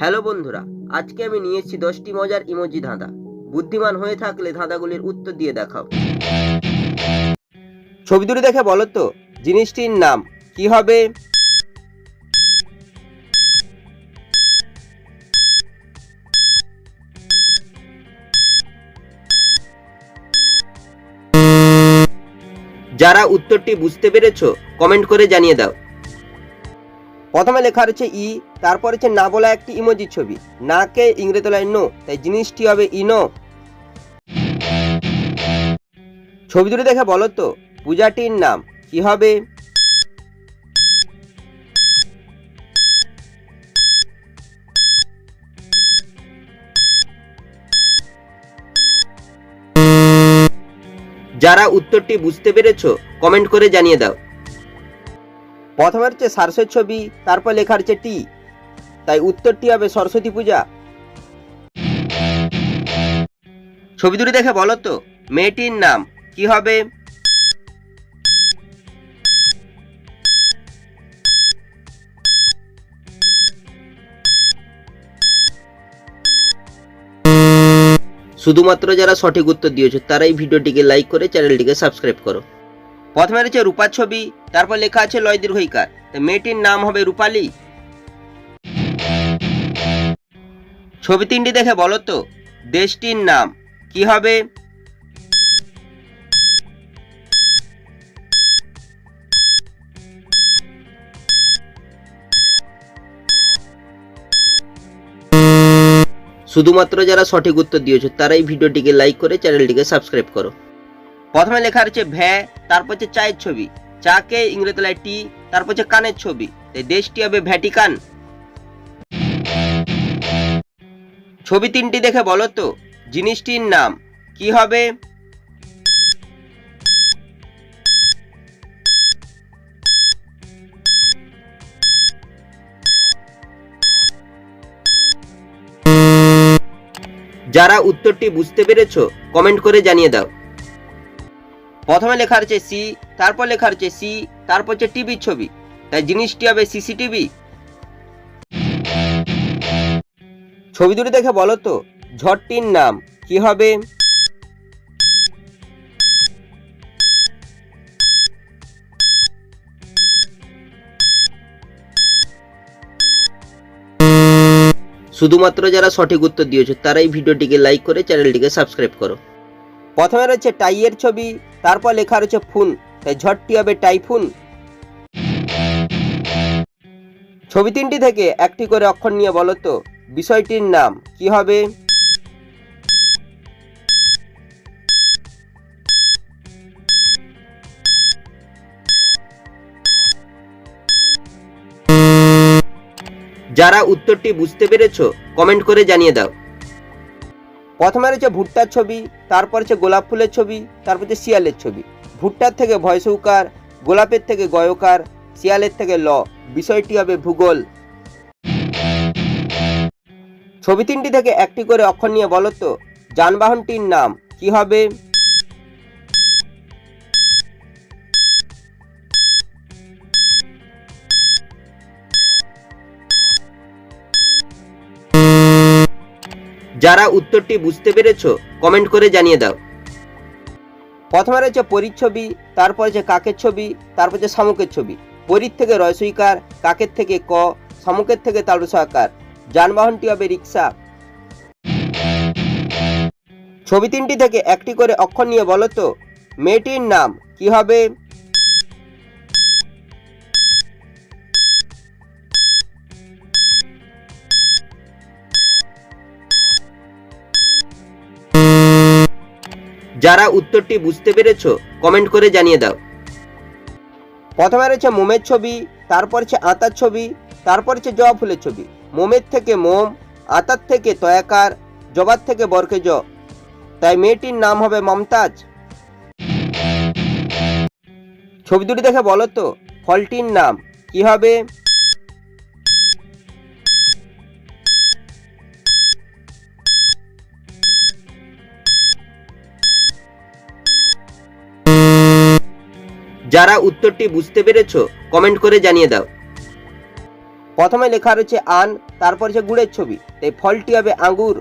Hello বন্ধুরা, আজকে আমি নিয়ে এসেছি 10টি মজার ইমোজি ধাঁধা। বুদ্ধিমান হয়ে থাকলে ধাঁধাগুলির উত্তর দিয়ে দেখাও। ছবি দুটি দেখে বলো তো জিনিসটির নাম কি হবে? যারা উত্তরটি বুঝতে পেরেছো কমেন্ট করে জানিয়ে দাও। প্রথমে লেখা রয়েছে ই, তারপর হচ্ছে না বলা একটি ইমোজি ছবি। নাকে ইংরেজি তলায় নো, তাই জিনিসটি হবে ইনো। ছবি দুটি দেখে বলো তো পূজাটির নাম কি হবে? যারা উত্তরটি বুঝতে পেরেছো কমেন্ট করে জানিয়ে দাও। প্রথমে হচ্ছে সারসের ছবি, তারপর লেখা রয়েছে টি, তাই উত্তরটি হবে সরস্বতী পূজা। ছবি দুটি দেখে বলো তো মেয়েটির নাম কি হবে? শুধুমাত্র যারা সঠিক উত্তর দিয়েছো তারাই ভিডিওটিকে লাইক করে চ্যানেলটিকে সাবস্ক্রাইব করো। প্রথমে রয়েছে রূপার ছবি, তারপর লেখা আছে লয় দীর্ঘইকার, মেয়েটির নাম হবে রূপালী। ছবি তিনটি দেখে বলো তো দেশটির নাম কি হবে? শুধুমাত্র যারা সঠিক উত্তর দিয়েছো তারাই ভিডিওটিকে লাইক করে চ্যানেলটিকে সাবস্ক্রাইব করো। প্রথমে লেখা রয়েছে ভ্যা, তারপর হচ্ছে চায়ের ছবি, চাকে ইংরেজি টি, তারপর হচ্ছে কানের ছবি, তাই দেশটি হবে ভ্যাটিকান। ছবি তিনটি দেখে বলো তো জিনিসটির নাম কি হবে? যারা উত্তরটি বুঝতে পেরেছো কমেন্ট করে জানিয়ে দাও। প্রথমে লেখা রয়েছে সি, তারপর লেখা রয়েছে সি, তারপর হচ্ছে টিভির ছবি, তাই জিনিসটি হবে সিসিটিভি। ছবি দুটি দেখে বলো তো ঝড়টির নাম কি হবে? শুধুমাত্র যারা সঠিক উত্তর দিয়েছো তারাই ভিডিওটিকে লাইক করে চ্যানেলটিকে সাবস্ক্রাইব করো। প্রথমে রয়েছে টাইয়ের ছবি, তারপর লেখা রয়েছে ফুন, তাই ঝড়টি হবে টাইফুন। ছবি তিনটি থেকে একটি করে অক্ষর নিয়ে বলো তো বিষয়টির নাম কি হবে? যারা উত্তরটি বুঝতে পেরেছো কমেন্ট করে জানিয়ে দাও। প্রথমে রয়েছে ভুট্টার ছবি, তারপর হচ্ছে গোলাপ ফুলের ছবি, তারপর হচ্ছে শিয়ালের ছবি। ভুট্টার থেকে ভয়সৌকার, গোলাপের থেকে গয়কার, শিয়ালের থেকে ল, বিষয়টি হবে ভূগোল। ছবি তিনটি থেকে একটি করে অক্ষর নিয়ে বলো তো যানবাহনটির নাম কি হবে? যারা উত্তরটি বুঝতে পেরেছো কমেন্ট করে জানিয়ে দাও। প্রথমে রয়েছে পরীর ছবি, তারপর হচ্ছে কাকের ছবি, তারপর হচ্ছে শামুকের ছবি। পরীর থেকে রয়সইকার, কাকের থেকে ক, শামুকের থেকে তালুসাকার, যানবাহনটি হবে রিক্সা। ছবি তিনটি থেকে একটি করে অক্ষর নিয়ে বলো তো মেয়েটির নাম কি হবে? যারা উত্তরটি বুঝতে পেরেছো কমেন্ট করে জানিয়ে দাও। প্রথমে রয়েছে মোমের ছবি, তারপর হচ্ছে আতার ছবি, তারপর হচ্ছে জবা ফুলের ছবি। মোমের থেকে মোম, আতার থেকে তয়াকার, জবার থেকে বরকে জ, তাই মেয়েটির নাম হবে মমতাজ। ছবি দুটি দেখে বলো তো ফলটির নাম কি হবে? যারা উত্তরটি বুঝতে পেরেছো কমেন্ট করে জানিয়ে দাও। প্রথমে লেখা রয়েছে আন, তারপর হচ্ছে গুড়ের ছবি, তাই ফলটি হবে আঙ্গুর।